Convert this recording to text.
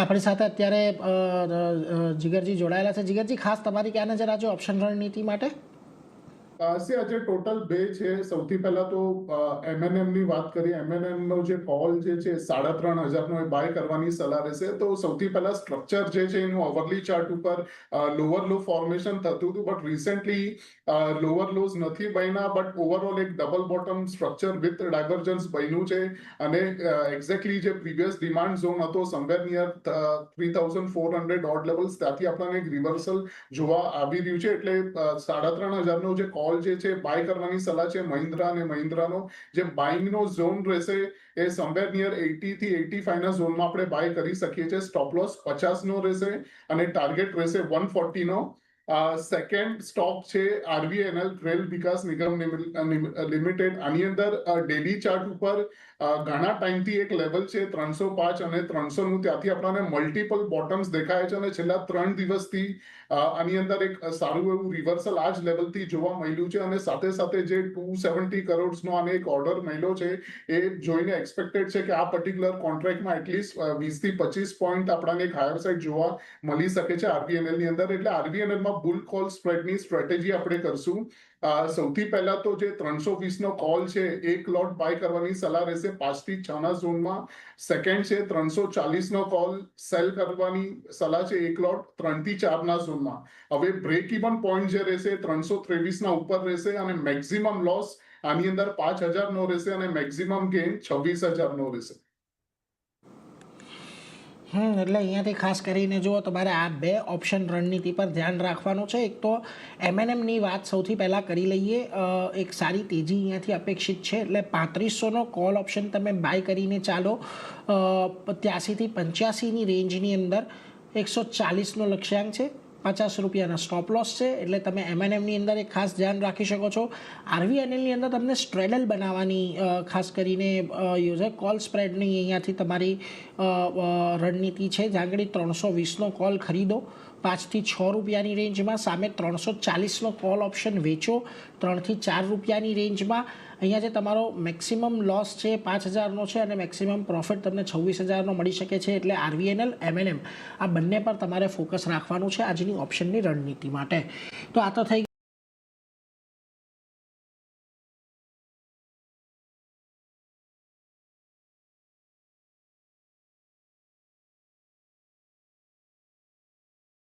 આપણી સાથે અત્યારે જીગરજી જોડાયેલા છે. જીગરજી, ખાસ તમારી ક્યાં નજર આજે ઓપ્શન રણનીતિ માટે? આજે ટોટલ બે છે. સૌથી પહેલા તો એમએનએમ ની વાત કરીએ. એમએનએમ નો જે કોલ જે છે 3,500 નો બાય કરવાની સલાહ રહેશે. તો સૌથી પહેલા સ્ટ્રક્ચર જે છે એનું ઓવરલી ચાર્ટ ઉપર લોઅર લો ફોર્મેશન થતું હતું, બટ રિસેન્ટલી લોઅર લોઝ નથી બન્યા, બટ ઓવરઓલ એક double bottom structure with divergence બન્યું છે. અને એક્ઝેક્ટલી જે પ્રીવિયસ ડિમાન્ડ ઝોન હતો સમવેર નિયર 3,400 ઓડ લેવલ્સ, ત્યાંથી આપણને એક રિવર્સલ જોવા આવી રહ્યું છે. એટલે 3,500 નો જે કોલ જે છે બાય કરવાની સલાહ છે મહિન્દ્રા અને મહિન્દ્રાનો. જે બાઇંગ નો ઝોન રહેશે એ સમવેર નિયર 80 થી 85 ના ઝોનમાં આપણે બાય કરી શકીએ છીએ. સ્ટોપ લોસ 50 નો રહેશે અને ટાર્ગેટ રહેશે 140 નો. સેકન્ડ સ્ટોક છે આરવીએનએલ, રેલ વિકાસ નિગમ લિમિટેડ. આની અંદર ડેલી ચાર્ટ ઉપર ઘણા ટાઈમથી એક લેવલ છે 305 અને 300 નું, ત્યાંથી આપણને મલ્ટિપલ બોટમ્સ દેખાય છે અને છેલ્લા 3 દિવસથી આની અંદર એક સારું એવું રિવર્સલ આ જ લેવલથી જોવા મળ્યું છે. અને સાથે સાથે જે 270 કરોડનો આને એક ઓર્ડર મળ્યો છે એ જોઈને એક્સપેક્ટેડ છે કે આ પર્ટિક્યુલર કોન્ટ્રાક્ટમાં એટલીસ્ટ 20 થી 25 પોઈન્ટ આપણને એક હાયર સાઇડ જોવા મળી શકે છે આરવીએનએલ ની અંદર. એટલે આરવીએનએલમાં બુલ કોલ સ્પ્રેડની સ્ટ્રેટેજી આપણે કરશું. સૌથી પહેલા તો જે 320 નો કોલ છે એક લોટ બાય કરવાની સલાહ રહેશે 5 થી 6 ના ઝોનમાં. સેકન્ડ છે 340 નો કોલ સેલ કરવાની સલાહ છે એક લોટ 3 થી 4 ના ઝોનમાં. હવે બ્રેક ઇવન પોઈન્ટ જે રહેશે 323 ના ઉપર રહેશે અને મેક્સિમમ લોસ આની અંદર 5,000 નો રહેશે અને મેક્સિમમ ગેઇન 26,000 નો રહેશે. એટલે અહીંયાથી ખાસ કરીને જુઓ, તમારે આ બે ઓપ્શન રણનીતિ પર ધ્યાન રાખવાનું છે. એક તો એમએનએમની વાત સૌથી પહેલાં કરી લઈએ. એક સારી તેજી અહીંયાથી અપેક્ષિત છે, એટલે 3500નો કોલ ઓપ્શન તમે બાય કરીને ચાલો. 83 થી 85ની રેન્જની અંદર 140નો લક્ષ્યાંક છે, 50 રૂપિયાના સ્ટોપ લોસ છે. એટલે તમે એમએનએમની અંદર એક ખાસ ધ્યાન રાખી શકો છો. આરવીએનએલની અંદર તમને સ્ટ્રેડલ બનાવવાની ખાસ કરીને યોજાય. કોલ સ્પ્રેડની અહીંયાથી તમારી રણનીતિ છે. જ્યાં આગળ 320નો કોલ ખરીદો 5 થી 6 રૂપિયાની રેન્જમાં, સામે 340નો કોલ ઓપ્શન વેચો 3 થી 4 રૂપિયાની રેન્જમાં. અહીંયા જે તમારો મેક્સિમમ લોસ છે 5,000નો છે અને મેક્સિમમ પ્રોફિટ તમને 26,000નો મળી શકે છે. એટલે આરવીએનએલ, એમએનએમ આ બંને પર તમારે ફોકસ રાખવાનું છે આજની ઓપ્શનની રણનીતિ માટે. તો આ તો થઈ